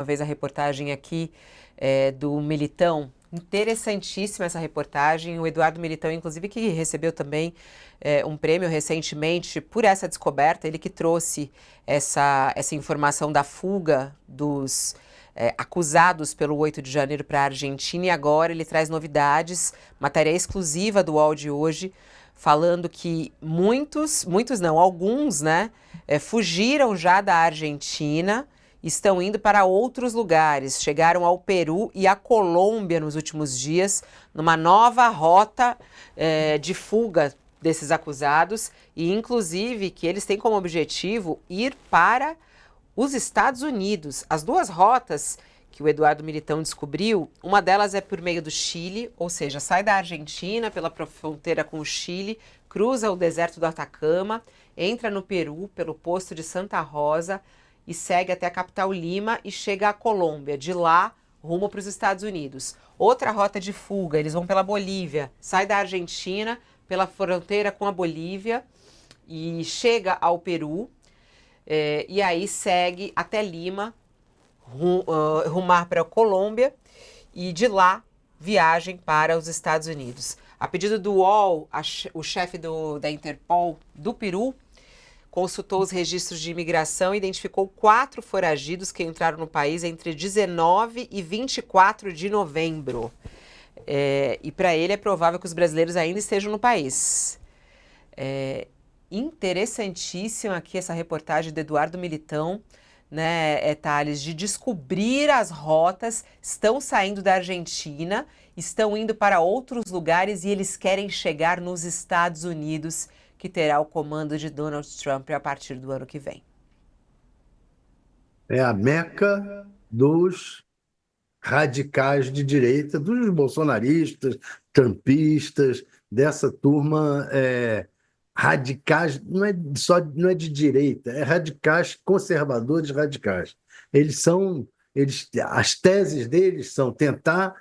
uma vez a reportagem aqui do Militão. Interessantíssima essa reportagem. O Eduardo Militão, inclusive, que recebeu também um prêmio recentemente por essa descoberta. Ele que trouxe essa informação da fuga dos acusados pelo 8 de janeiro para a Argentina. E agora ele traz novidades, matéria exclusiva do UOL de hoje, falando que alguns, né, fugiram já da Argentina, estão indo para outros lugares, chegaram ao Peru e à Colômbia nos últimos dias, numa nova rota de fuga desses acusados, e inclusive que eles têm como objetivo ir para os Estados Unidos. As duas rotas que o Eduardo Militão descobriu, uma delas é por meio do Chile, ou seja, sai da Argentina pela fronteira com o Chile, cruza o deserto do Atacama, entra no Peru pelo posto de Santa Rosa e segue até a capital Lima e chega à Colômbia. De lá, rumo para os Estados Unidos. Outra rota de fuga, eles vão pela Bolívia, sai da Argentina pela fronteira com a Bolívia e chega ao Peru, e aí segue até Lima, rumar para a Colômbia e de lá viagem para os Estados Unidos. A pedido do UOL, o chefe da Interpol do Peru consultou os registros de imigração e identificou 4 foragidos que entraram no país entre 19 e 24 de novembro. E para ele é provável que os brasileiros ainda estejam no país. Interessantíssima aqui essa reportagem do Eduardo Militão, né, Thales, de descobrir as rotas, estão saindo da Argentina, estão indo para outros lugares e eles querem chegar nos Estados Unidos, que terá o comando de Donald Trump a partir do ano que vem. É a meca dos radicais de direita, dos bolsonaristas, trumpistas, dessa turma radicais, não é de direita, é radicais, conservadores radicais. As teses deles são tentar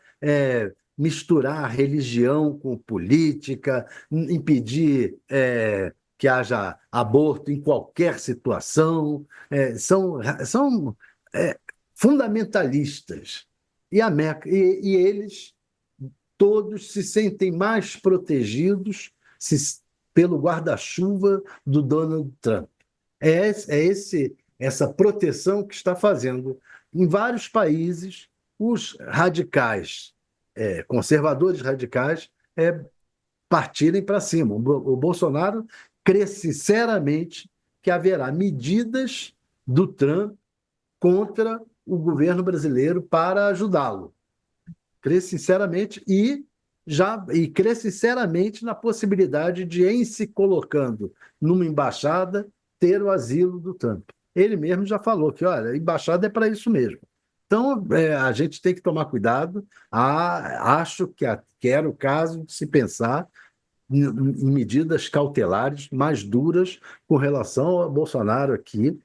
misturar religião com política, impedir que haja aborto em qualquer situação, são fundamentalistas. E eles todos se sentem mais protegidos pelo guarda-chuva do Donald Trump. Essa proteção que está fazendo em vários países os radicais, conservadores radicais, partirem para cima. O Bolsonaro crê sinceramente que haverá medidas do Trump contra o governo brasileiro para ajudá-lo. Crê sinceramente e crê sinceramente na possibilidade de, em se colocando numa embaixada, ter o asilo do Trump. Ele mesmo já falou que, olha, a embaixada é para isso mesmo. Então, a gente tem que tomar cuidado. Acho que era o caso de se pensar em medidas cautelares mais duras com relação ao Bolsonaro aqui,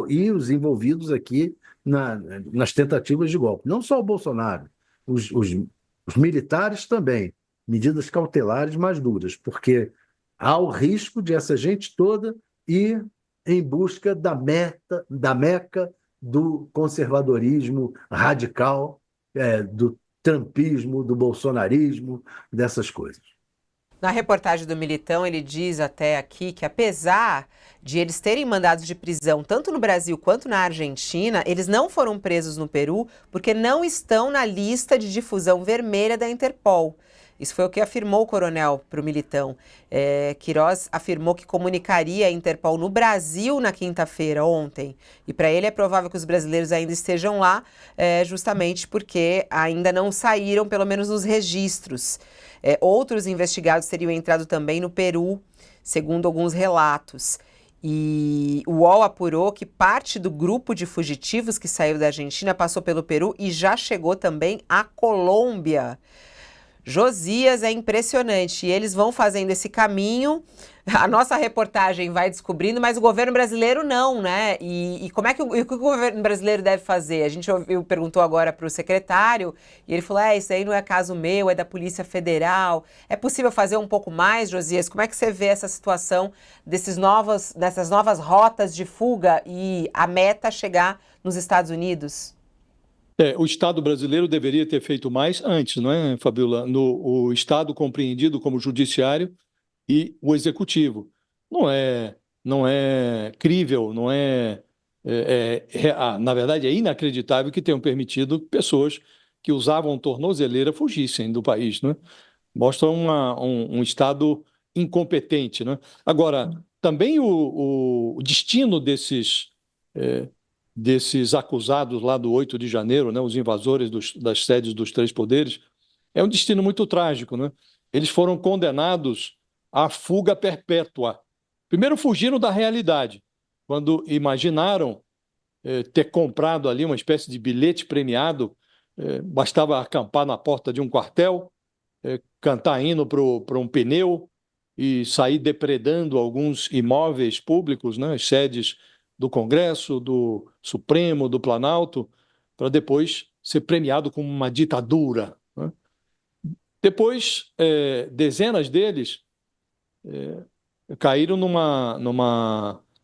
e os envolvidos aqui nas tentativas de golpe. Não só o Bolsonaro, os militares também, medidas cautelares mais duras, porque há o risco de essa gente toda ir em busca da meca do conservadorismo radical, do trumpismo, do bolsonarismo, dessas coisas. Na reportagem do Militão, ele diz até aqui que, apesar de eles terem mandados de prisão tanto no Brasil quanto na Argentina, eles não foram presos no Peru porque não estão na lista de difusão vermelha da Interpol. Isso foi o que afirmou o coronel para o Militão. Queiroz afirmou que comunicaria a Interpol no Brasil na quinta-feira, ontem. E para ele é provável que os brasileiros ainda estejam lá, justamente porque ainda não saíram, pelo menos nos registros. Outros investigados teriam entrado também no Peru, segundo alguns relatos. E o UOL apurou que parte do grupo de fugitivos que saiu da Argentina passou pelo Peru e já chegou também à Colômbia. Josias, é impressionante. E eles vão fazendo esse caminho, a nossa reportagem vai descobrindo, mas o governo brasileiro não, né? E como é que o que o governo brasileiro deve fazer? A gente perguntou agora para o secretário, e ele falou: isso aí não é caso meu, é da Polícia Federal. É possível fazer um pouco mais, Josias? Como é que você vê essa situação dessas novas rotas de fuga e a meta chegar nos Estados Unidos? O Estado brasileiro deveria ter feito mais antes, não é, Fabiola? O Estado compreendido como judiciário e o executivo. Não é crível, não na verdade, é inacreditável que tenham permitido pessoas que usavam tornozeleira fugissem do país, não é? Mostra um Estado incompetente, não é? Agora, também o destino desses acusados lá do 8 de janeiro, né, os invasores das sedes dos três poderes, é um destino muito trágico, né? Eles foram condenados à fuga perpétua. Primeiro fugiram da realidade, quando imaginaram ter comprado ali uma espécie de bilhete premiado, bastava acampar na porta de um quartel, cantar hino para um pneu e sair depredando alguns imóveis públicos, né, as sedes do Congresso, do Supremo, do Planalto, para depois ser premiado com uma ditadura, né? Depois, dezenas deles caíram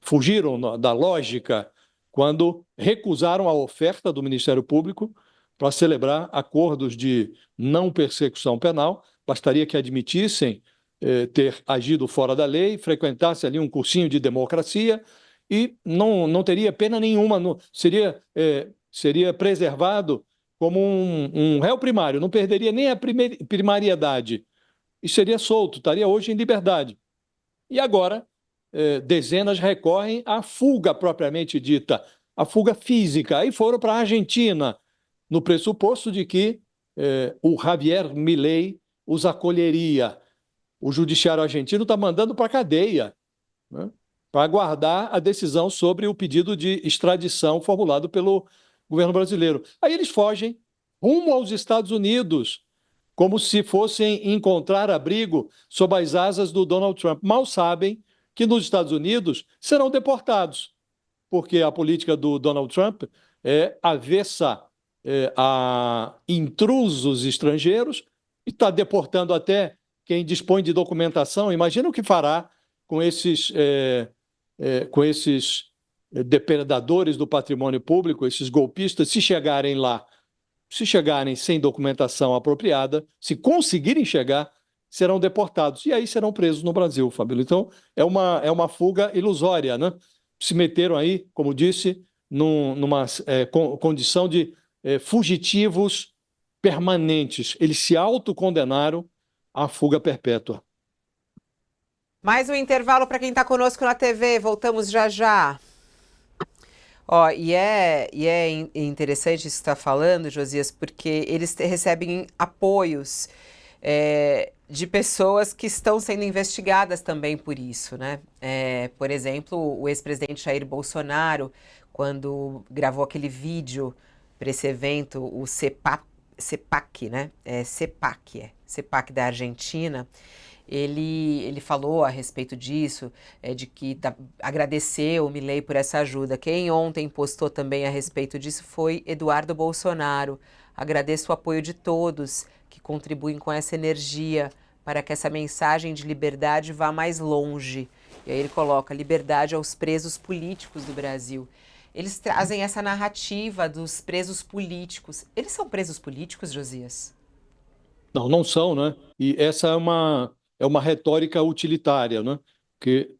fugiram da lógica quando recusaram a oferta do Ministério Público para celebrar acordos de não persecução penal. Bastaria que admitissem ter agido fora da lei, frequentasse ali um cursinho de democracia e não teria pena nenhuma, seria preservado como um réu primário, não perderia nem a primariedade e seria solto, estaria hoje em liberdade. E agora, dezenas recorrem à fuga propriamente dita, a fuga física. Aí foram para a Argentina, no pressuposto de que o Javier Milei os acolheria. O judiciário argentino está mandando para a cadeia, né, para aguardar a decisão sobre o pedido de extradição formulado pelo governo brasileiro. Aí eles fogem rumo aos Estados Unidos, como se fossem encontrar abrigo sob as asas do Donald Trump. Mal sabem que nos Estados Unidos serão deportados, porque a política do Donald Trump é avessa a intrusos estrangeiros e está deportando até quem dispõe de documentação. Imagina o que fará com esses depredadores do patrimônio público, esses golpistas, se chegarem lá. Se chegarem sem documentação apropriada, se conseguirem chegar, serão deportados. E aí serão presos no Brasil, Fabíola. Então, é uma fuga ilusória, né? Se meteram aí, como disse, numa condição de fugitivos permanentes. Eles se autocondenaram à fuga perpétua. Mais um intervalo para quem está conosco na TV. Voltamos já já. Ó, e é interessante isso que você está falando, Josias, porque eles recebem apoios de pessoas que estão sendo investigadas também por isso, né? Por exemplo, o ex-presidente Jair Bolsonaro, quando gravou aquele vídeo para esse evento, o CEPAC, né? CEPAC da Argentina. Ele falou a respeito disso, de que agradeceu o Milei por essa ajuda. Quem ontem postou também a respeito disso foi Eduardo Bolsonaro. Agradeço o apoio de todos que contribuem com essa energia para que essa mensagem de liberdade vá mais longe. E aí ele coloca liberdade aos presos políticos do Brasil. Eles trazem essa narrativa dos presos políticos. Eles são presos políticos, Josias? Não são, né? E essa é uma retórica utilitária, né, que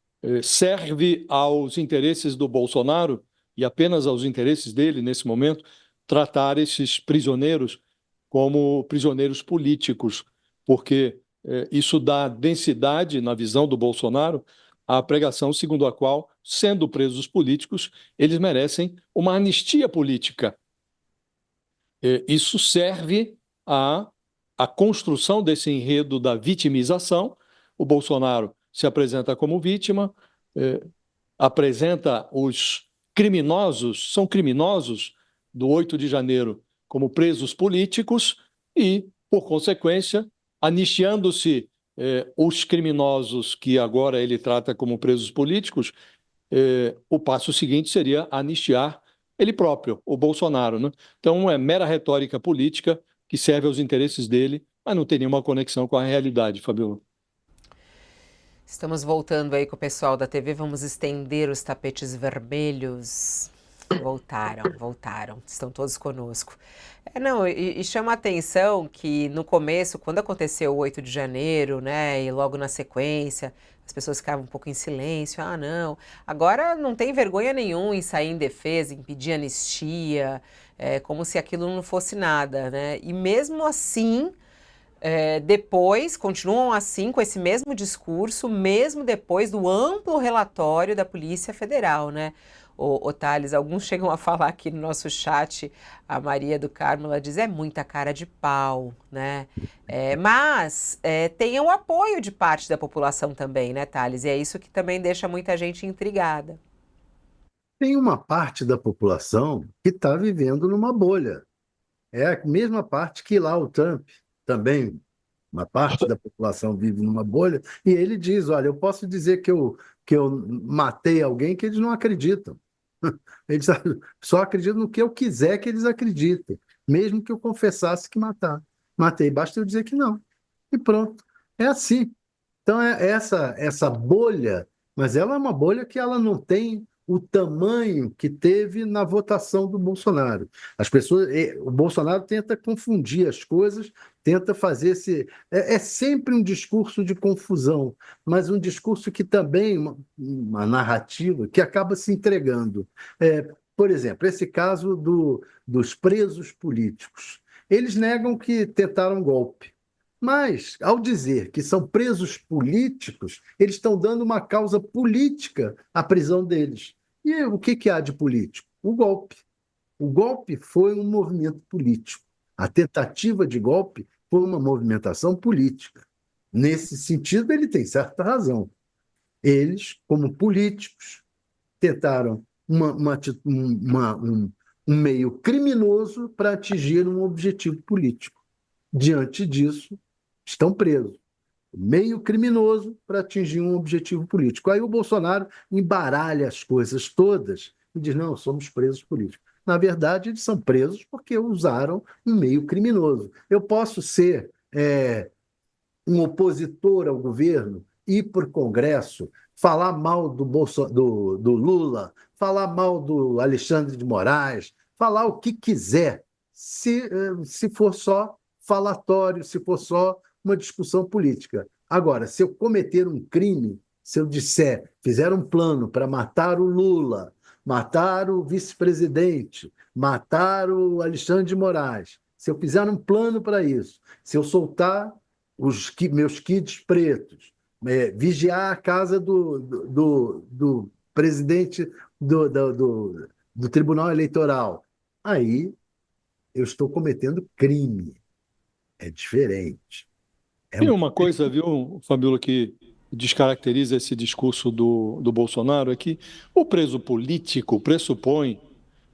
serve aos interesses do Bolsonaro e apenas aos interesses dele, nesse momento, tratar esses prisioneiros como prisioneiros políticos, porque isso dá densidade, na visão do Bolsonaro, à pregação segundo a qual, sendo presos políticos, eles merecem uma anistia política. Isso serve à construção desse enredo da vitimização. O Bolsonaro se apresenta como vítima, apresenta os criminosos, são criminosos do 8 de janeiro como presos políticos e, por consequência, anistiando-se os criminosos que agora ele trata como presos políticos, o passo seguinte seria anistiar ele próprio, o Bolsonaro, né? Então, é mera retórica política que serve aos interesses dele, mas não tem nenhuma conexão com a realidade, Fabiola. Estamos voltando aí com o pessoal da TV, vamos estender os tapetes vermelhos. Voltaram, estão todos conosco. Não, e chama a atenção que no começo, quando aconteceu o 8 de janeiro, né, e logo na sequência, as pessoas ficavam um pouco em silêncio, não. Agora não tem vergonha nenhuma em sair em defesa, em pedir anistia, como se aquilo não fosse nada, né? E mesmo assim, depois, continuam assim, com esse mesmo discurso, mesmo depois do amplo relatório da Polícia Federal, né? Ô Thales, alguns chegam a falar aqui no nosso chat, a Maria do Carmo, ela diz, é muita cara de pau, né? Mas tem o apoio de parte da população também, né, Thales? E é isso que também deixa muita gente intrigada. Tem uma parte da população que está vivendo numa bolha. É a mesma parte que lá o Trump também, uma parte da população vive numa bolha, e ele diz, olha, eu posso dizer que eu matei alguém que eles não acreditam. Eles só acreditam no que eu quiser que eles acreditem, mesmo que eu confessasse que matei. Basta eu dizer que não. E pronto. É assim. Então, essa bolha, mas ela é uma bolha que ela não tem o tamanho que teve na votação do Bolsonaro. O Bolsonaro tenta confundir as coisas, tenta fazer esse. É sempre um discurso de confusão, mas um discurso que também, uma narrativa, que acaba se entregando. Por exemplo, esse caso dos presos políticos. Eles negam que tentaram golpe. Mas, ao dizer que são presos políticos, eles estão dando uma causa política à prisão deles. E o que há de político? O golpe. O golpe foi um movimento político. A tentativa de golpe foi uma movimentação política. Nesse sentido, ele tem certa razão. Eles, como políticos, tentaram um meio criminoso para atingir um objetivo político. Diante disso, estão presos. Meio criminoso para atingir um objetivo político. Aí o Bolsonaro embaralha as coisas todas e diz, não, somos presos políticos. Na verdade, eles são presos porque usaram um meio criminoso. Eu posso ser um opositor ao governo, ir para o Congresso, falar mal do Lula, falar mal do Alexandre de Moraes, falar o que quiser, se for só falatório, se for só uma discussão política. Agora, se eu cometer um crime, se eu disser, fizeram um plano para matar o Lula, matar o vice-presidente, matar o Alexandre de Moraes, se eu fizer um plano para isso, se eu soltar meus kids pretos, vigiar a casa do presidente do Tribunal Eleitoral, aí eu estou cometendo crime. É diferente. Tem uma coisa, viu, Fabiola, que descaracteriza esse discurso do Bolsonaro, é que o preso político pressupõe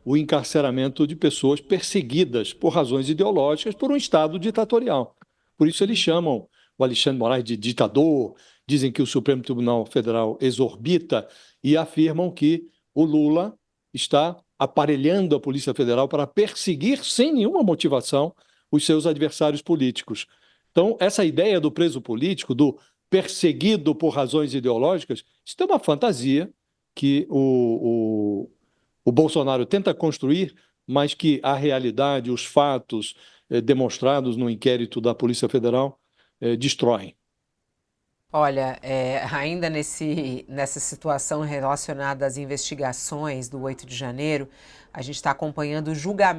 o encarceramento de pessoas perseguidas por razões ideológicas por um Estado ditatorial. Por isso eles chamam o Alexandre de Moraes de ditador, dizem que o Supremo Tribunal Federal exorbita e afirmam que o Lula está aparelhando a Polícia Federal para perseguir sem nenhuma motivação os seus adversários políticos. Então, essa ideia do preso político, do perseguido por razões ideológicas, isso é uma fantasia que o Bolsonaro tenta construir, mas que a realidade, os fatos demonstrados no inquérito da Polícia Federal destroem. Olha, ainda nessa situação relacionada às investigações do 8 de janeiro, a gente está acompanhando o julgamento